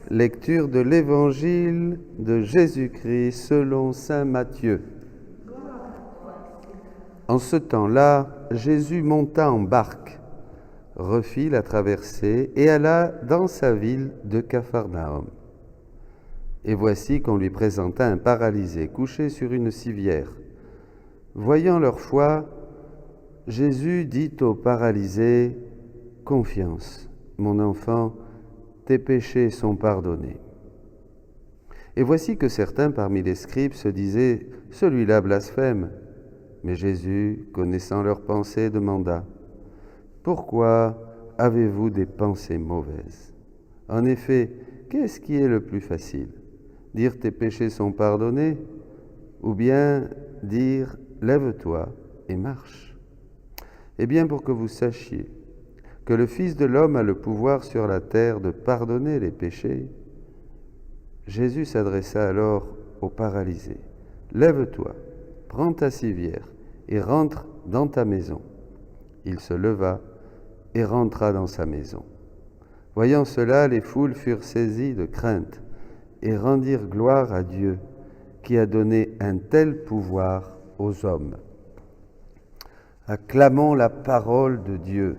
Lecture de l'Évangile de Jésus-Christ selon saint Matthieu. En ce temps-là, Jésus monta en barque, refit la traversée et alla dans sa ville de Capharnaüm. Et voici qu'on lui présenta un paralysé couché sur une civière. Voyant leur foi, Jésus dit au paralysé : « Confiance, mon enfant, tes péchés sont pardonnés. » Et voici que certains parmi les scribes se disaient : « Celui-là blasphème. » Mais Jésus, connaissant leurs pensées, demanda : « Pourquoi avez-vous des pensées mauvaises ? En effet, qu'est-ce qui est le plus facile ? Dire tes péchés sont pardonnés, ou bien dire lève-toi et marche ? Eh bien, pour que vous sachiez que le Fils de l'homme a le pouvoir sur la terre de pardonner les péchés, Jésus s'adressa alors au paralysé. « Lève-toi, prends ta civière et rentre dans ta maison. » Il se leva et rentra dans sa maison. Voyant cela, les foules furent saisies de crainte et rendirent gloire à Dieu qui a donné un tel pouvoir aux hommes. Acclamons la parole de Dieu.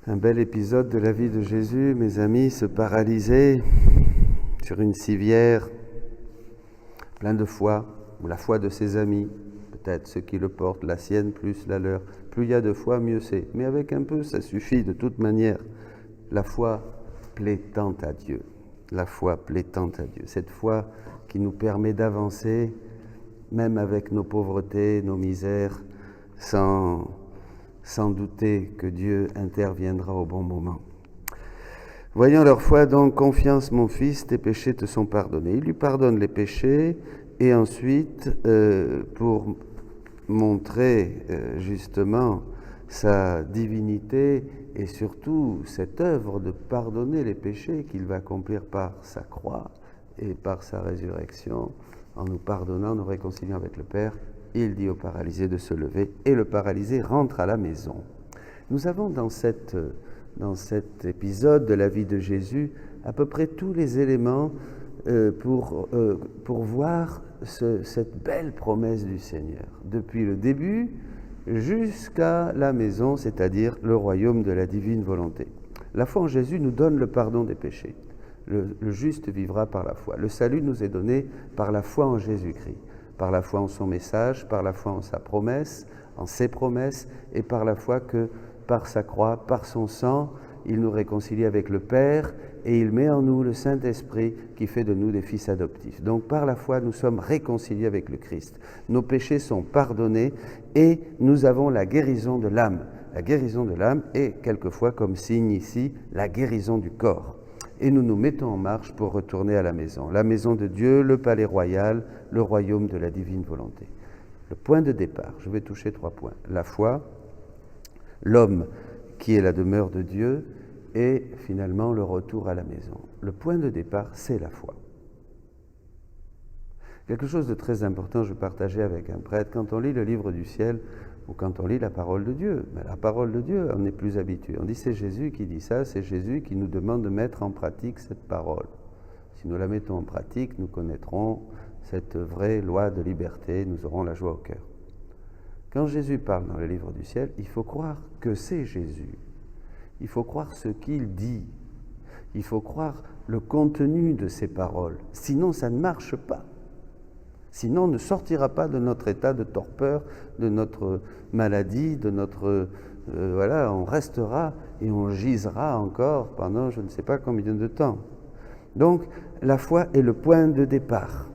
Un bel épisode de la vie de Jésus, mes amis, ce paralysé sur une civière, plein de foi, ou la foi de ses amis, peut-être ceux qui le portent, la sienne plus la leur. Plus il y a de foi, mieux c'est. Mais avec un peu, ça suffit de toute manière. La foi plaît-tant à Dieu. La foi plaît-tant à Dieu. Cette foi qui nous permet d'avancer, même avec nos pauvretés, nos misères, sans douter que Dieu interviendra au bon moment. Voyant leur foi, donc, confiance, mon fils, tes péchés te sont pardonnés. Il lui pardonne les péchés, et ensuite, pour montrer justement sa divinité et surtout cette œuvre de pardonner les péchés qu'il va accomplir par sa croix et par sa résurrection, en nous pardonnant, nous réconciliant avec le Père, il dit au paralysé de se lever et le paralysé rentre à la maison. Nous avons dans cet épisode de la vie de Jésus à peu près tous les éléments pour voir cette belle promesse du Seigneur, depuis le début jusqu'à la maison, c'est-à-dire le royaume de la divine volonté. La foi en Jésus nous donne le pardon des péchés. Le juste vivra par la foi. Le salut nous est donné par la foi en Jésus-Christ, par la foi en son message, par la foi en sa promesse, en ses promesses, et par la foi que par sa croix, par son sang, il nous réconcilie avec le Père et il met en nous le Saint-Esprit qui fait de nous des fils adoptifs. Donc par la foi, nous sommes réconciliés avec le Christ. Nos péchés sont pardonnés et nous avons la guérison de l'âme. La guérison de l'âme est quelquefois, comme signe ici, la guérison du corps. Et nous nous mettons en marche pour retourner à la maison de Dieu, le palais royal, le royaume de la divine volonté. Le point de départ, je vais toucher 3 points. La foi, l'homme qui est la demeure de Dieu, et finalement le retour à la maison. Le point de départ, c'est la foi. Quelque chose de très important, je vais partager avec un prêtre. Quand on lit le livre du ciel, ou quand on lit la parole de Dieu, la parole de Dieu, on est plus habitué. On dit c'est Jésus qui dit ça, c'est Jésus qui nous demande de mettre en pratique cette parole. Si nous la mettons en pratique, nous connaîtrons cette vraie loi de liberté, nous aurons la joie au cœur. Quand Jésus parle dans le livre du ciel, il faut croire que c'est Jésus. Il faut croire ce qu'il dit. Il faut croire le contenu de ses paroles. Sinon, ça ne marche pas. Sinon, on ne sortira pas de notre état de torpeur, de notre maladie, de notre... on restera et on gisera encore pendant je ne sais pas combien de temps. Donc, la foi est le point de départ.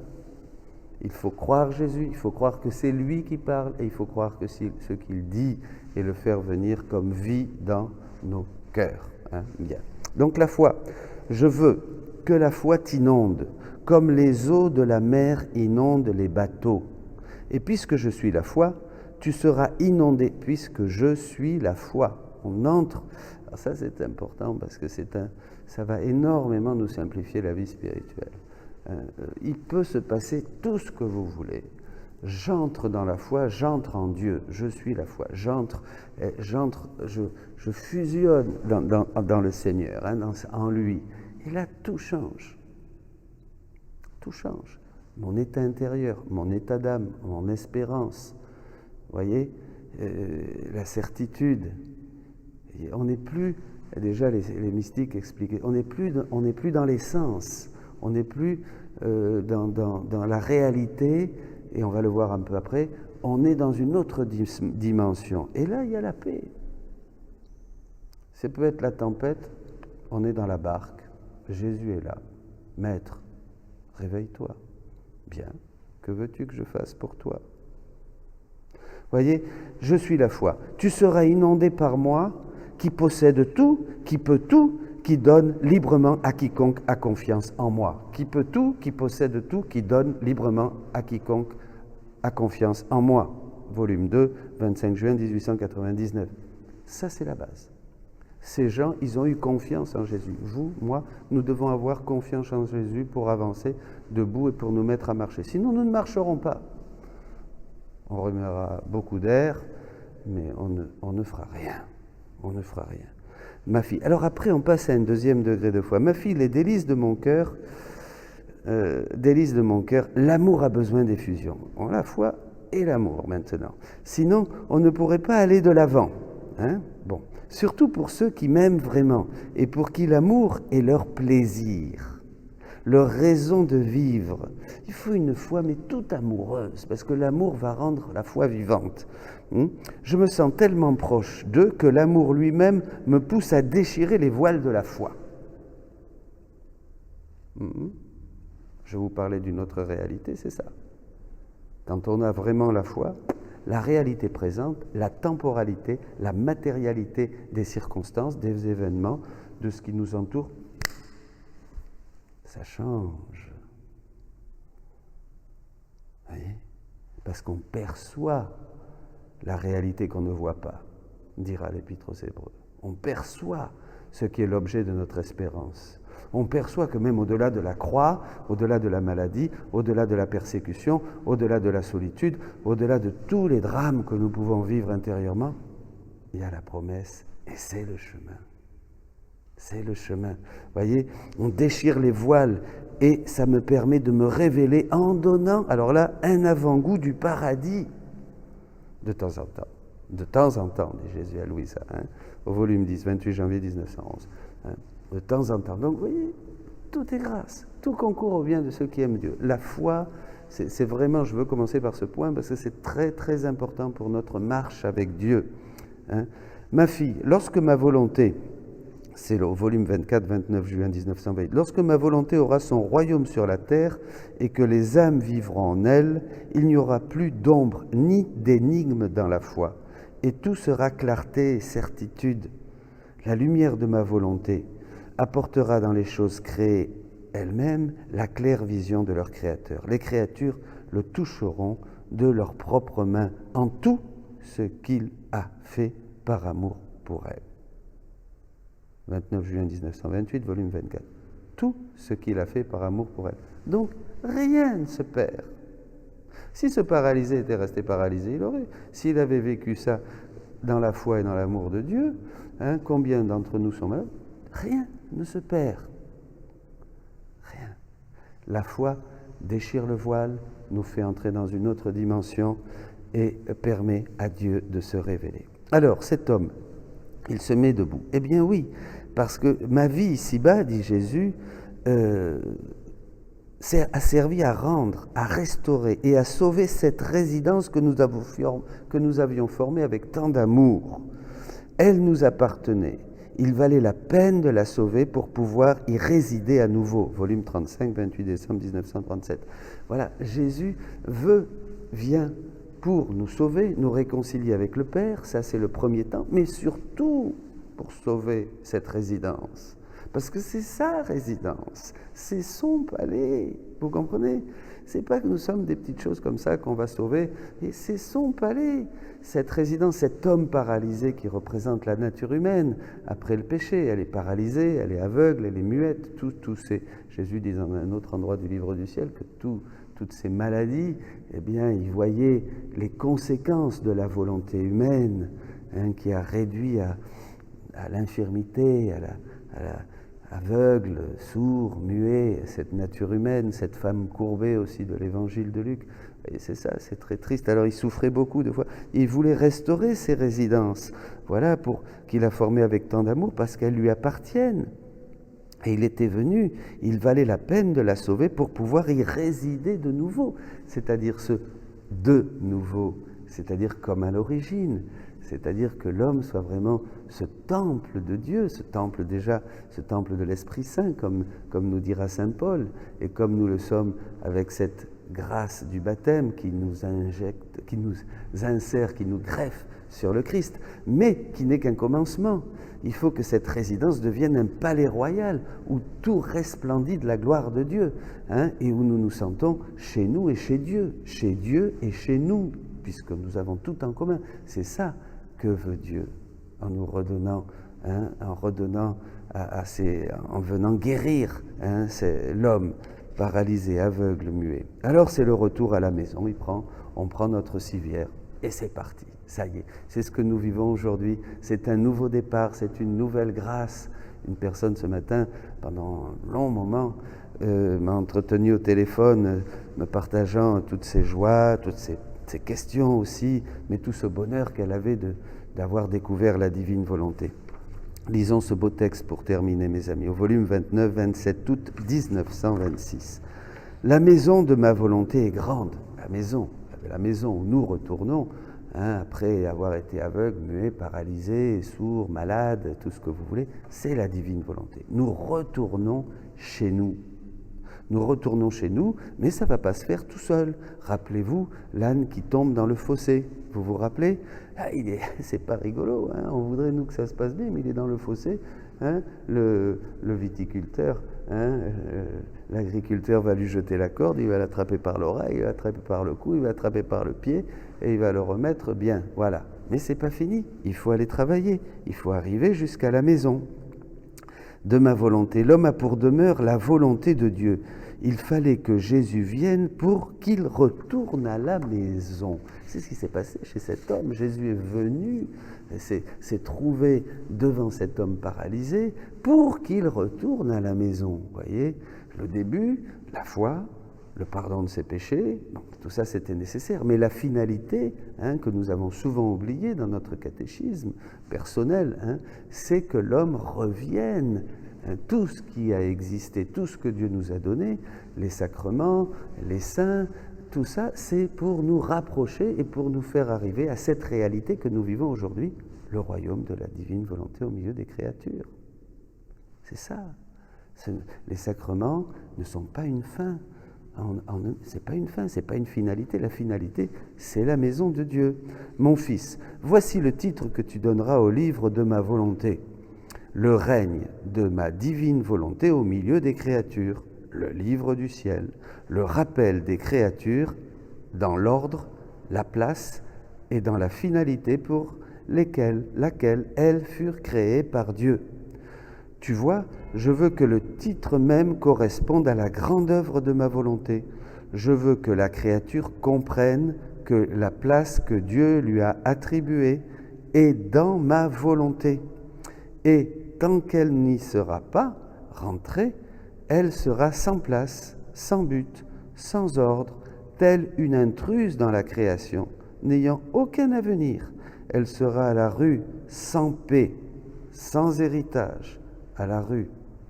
Il faut croire Jésus, il faut croire que c'est lui qui parle et il faut croire que c'est ce qu'il dit et le faire venir comme vie dans nos cœurs. Bien. Donc la foi, je veux que la foi t'inonde comme les eaux de la mer inondent les bateaux. Et puisque je suis la foi, tu seras inondé puisque je suis la foi. On entre, alors ça c'est important parce que ça va énormément nous simplifier la vie spirituelle. Il peut se passer tout ce que vous voulez. J'entre dans la foi, j'entre en Dieu, je suis la foi, je fusionne dans le Seigneur, en lui. Et là, tout change. Tout change. Mon état intérieur, mon état d'âme, mon espérance, vous voyez, la certitude. On n'est plus, déjà les mystiques expliquaient, on n'est plus dans les sens, on n'est plus dans la réalité, et on va le voir un peu après, on est dans une autre dimension. Et là, il y a la paix. Ça peut être la tempête, on est dans la barque, Jésus est là. Maître, réveille-toi. Bien, que veux-tu que je fasse pour toi? Voyez, je suis la foi. Tu seras inondé par moi, qui possède tout, qui peut tout, qui donne librement à quiconque a confiance en moi. Qui peut tout, qui possède tout, qui donne librement à quiconque a confiance en moi. Volume 2, 25 juin 1899. Ça, c'est la base. Ces gens, ils ont eu confiance en Jésus. Vous, moi, nous devons avoir confiance en Jésus pour avancer debout et pour nous mettre à marcher. Sinon, nous ne marcherons pas. On remuera beaucoup d'air, mais on ne fera rien. On ne fera rien. Ma fille. Alors après, on passe à un deuxième degré de foi. Ma fille, les délices de mon cœur, l'amour a besoin d'effusion. On a la foi et l'amour maintenant. Sinon, on ne pourrait pas aller de l'avant. Hein? Bon. Surtout pour ceux qui m'aiment vraiment et pour qui l'amour est leur plaisir, leur raison de vivre. Il faut une foi, mais toute amoureuse, parce que l'amour va rendre la foi vivante. Je me sens tellement proche d'eux que l'amour lui-même me pousse à déchirer les voiles de la foi. Je vous parlais d'une autre réalité, c'est ça. Quand on a vraiment la foi, la réalité présente, la temporalité, la matérialité des circonstances, des événements, de ce qui nous entoure, ça change. Vous voyez? Parce qu'on perçoit la réalité qu'on ne voit pas, dira l'Épître aux Hébreux. On perçoit ce qui est l'objet de notre espérance. On perçoit que même au-delà de la croix, au-delà de la maladie, au-delà de la persécution, au-delà de la solitude, au-delà de tous les drames que nous pouvons vivre intérieurement, il y a la promesse et c'est le chemin. C'est le chemin. Vous voyez, on déchire les voiles et ça me permet de me révéler en donnant, alors là, un avant-goût du paradis de temps en temps. De temps en temps, dit Jésus à Louisa, au volume 10, 28 janvier 1911. De temps en temps. Donc, vous voyez, tout est grâce. Tout concourt au bien de ceux qui aiment Dieu. La foi, c'est vraiment, je veux commencer par ce point, parce que c'est très, très important pour notre marche avec Dieu. Ma fille, lorsque ma volonté, c'est le volume 24, 29 juin 1920, lorsque ma volonté aura son royaume sur la terre et que les âmes vivront en elle, il n'y aura plus d'ombre ni d'énigme dans la foi, et tout sera clarté et certitude. La lumière de ma volonté apportera dans les choses créées elles-mêmes la claire vision de leur Créateur. Les créatures le toucheront de leurs propres mains en tout ce qu'il a fait par amour pour elles. 29 juin 1928, volume 24. Tout ce qu'il a fait par amour pour elles. Donc, rien ne se perd. Si ce paralysé était resté paralysé, il aurait. S'il avait vécu ça dans la foi et dans l'amour de Dieu, combien d'entre nous sont malades? Rien ne se perd. Rien. La foi déchire le voile, nous fait entrer dans une autre dimension et permet à Dieu de se révéler. Alors, cet homme, il se met debout. Eh bien oui, parce que ma vie ici-bas, dit Jésus, a servi à rendre, à restaurer et à sauver cette résidence que nous avions formée avec tant d'amour. Elle nous appartenait. Il valait la peine de la sauver pour pouvoir y résider à nouveau. Volume 35, 28 décembre 1937. Voilà, Jésus vient pour nous sauver, nous réconcilier avec le Père, ça c'est le premier temps, mais surtout pour sauver cette résidence. Parce que c'est sa résidence, c'est son palais, vous comprenez? C'est pas que nous sommes des petites choses comme ça qu'on va sauver, et c'est son palais, cette résidence, cet homme paralysé qui représente la nature humaine après le péché. Elle est paralysée, elle est aveugle, elle est muette, tout c'est. Jésus dit dans un autre endroit du livre du ciel que tout toutes ces maladies, eh bien, il voyait les conséquences de la volonté humaine, qui a réduit à l'infirmité, aveugle, sourd, muet, cette nature humaine, cette femme courbée aussi de l'évangile de Luc. Et c'est ça, c'est très triste. Alors il souffrait beaucoup de fois. Il voulait restaurer ses résidences, voilà, pour qu'il a formé avec tant d'amour, parce qu'elles lui appartiennent. Et il était venu, il valait la peine de la sauver pour pouvoir y résider de nouveau, c'est-à-dire ce de nouveau, c'est-à-dire comme à l'origine, c'est-à-dire que l'homme soit vraiment ce temple de Dieu, ce temple de l'Esprit Saint, comme nous dira saint Paul, et comme nous le sommes avec cette grâce du baptême qui nous injecte, qui nous insère, qui nous greffe sur le Christ, mais qui n'est qu'un commencement. Il faut que cette résidence devienne un palais royal où tout resplendit de la gloire de Dieu, et où nous nous sentons chez nous et chez Dieu et chez nous, puisque nous avons tout en commun. C'est ça que veut Dieu, en nous redonnant, en venant guérir l'homme paralysé, aveugle, muet. Alors c'est le retour à la maison, on prend notre civière et c'est parti. Ça y est, c'est ce que nous vivons aujourd'hui. C'est un nouveau départ, c'est une nouvelle grâce. Une personne ce matin, pendant un long moment, m'a entretenu au téléphone, me partageant toutes ses joies, toutes ses questions aussi, mais tout ce bonheur qu'elle avait d'avoir découvert la divine volonté. Lisons ce beau texte pour terminer, mes amis, au volume 29, 27 août 1926. La maison de ma volonté est grande. La maison où nous retournons, après avoir été aveugle, muet, paralysé, sourd, malade, tout ce que vous voulez, c'est la divine volonté. Nous retournons chez nous. Nous retournons chez nous, mais ça ne va pas se faire tout seul. Rappelez-vous l'âne qui tombe dans le fossé. Vous vous rappelez ? C'est pas rigolo, on voudrait nous que ça se passe bien, mais il est dans le fossé. Le viticulteur, l'agriculteur va lui jeter la corde, il va l'attraper par l'oreille, il va l'attraper par le cou, il va l'attraper par le pied, et il va le remettre bien. Voilà. Mais c'est pas fini, il faut aller travailler, il faut arriver jusqu'à la maison. De ma volonté, l'homme a pour demeure la volonté de Dieu. Il fallait que Jésus vienne pour qu'il retourne à la maison. C'est ce qui s'est passé chez cet homme. Jésus est venu, s'est trouvé devant cet homme paralysé pour qu'il retourne à la maison. Vous voyez, le début, la foi, le pardon de ses péchés, bon, tout ça c'était nécessaire. Mais la finalité, que nous avons souvent oubliée dans notre catéchisme personnel, c'est que l'homme revienne. Tout ce qui a existé, tout ce que Dieu nous a donné, les sacrements, les saints, tout ça, c'est pour nous rapprocher et pour nous faire arriver à cette réalité que nous vivons aujourd'hui, le royaume de la divine volonté au milieu des créatures. C'est ça. Les sacrements ne sont pas une fin. C'est pas une fin, c'est pas une finalité. La finalité, c'est la maison de Dieu. Mon fils, voici le titre que tu donneras au livre de ma volonté. Le règne de ma divine volonté au milieu des créatures, le livre du ciel, le rappel des créatures dans l'ordre, la place et dans la finalité pour laquelle elles furent créées par Dieu. Tu vois, je veux que le titre même corresponde à la grande œuvre de ma volonté. Je veux que la créature comprenne que la place que Dieu lui a attribuée est dans ma volonté. Et tant qu'elle n'y sera pas rentrée, elle sera sans place, sans but, sans ordre, telle une intruse dans la création, n'ayant aucun avenir. Elle sera à la rue sans paix, sans héritage, à la rue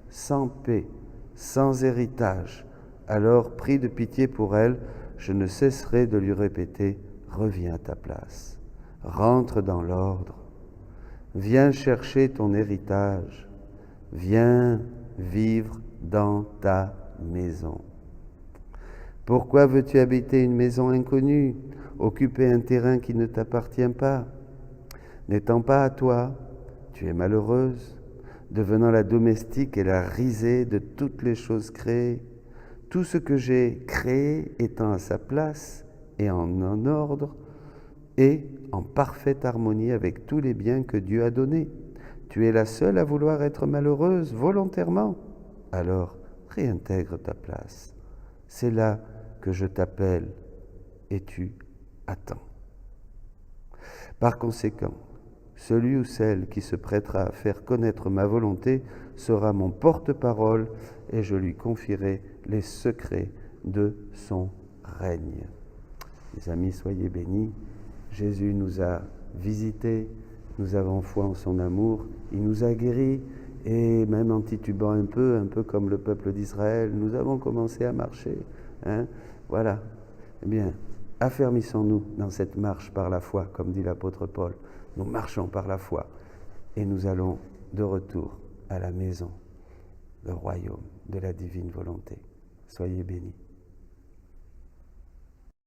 sans paix, sans héritage. Alors, pris de pitié pour elle, je ne cesserai de lui répéter « Reviens à ta place, rentre dans l'ordre, viens chercher ton héritage, viens vivre dans ta maison. Pourquoi veux-tu habiter une maison inconnue, occuper un terrain qui ne t'appartient pas? N'étant pas à toi, tu es malheureuse, devenant la domestique et la risée de toutes les choses créées. Tout ce que j'ai créé étant à sa place et en ordre et en parfaite harmonie avec tous les biens que Dieu a donnés. Tu es la seule à vouloir être malheureuse volontairement. Alors, réintègre ta place. C'est là que je t'appelle et tu attends. Par conséquent, celui ou celle qui se prêtera à faire connaître ma volonté sera mon porte-parole et je lui confierai les secrets de son règne. Mes amis, soyez bénis. Jésus nous a visités, nous avons foi en son amour, il nous a guéris et même en titubant un peu comme le peuple d'Israël, nous avons commencé à marcher. Voilà. Eh bien, affermissons-nous dans cette marche par la foi, comme dit l'apôtre Paul. Nous marchons par la foi et nous allons de retour à la maison, le royaume de la divine volonté. Soyez bénis.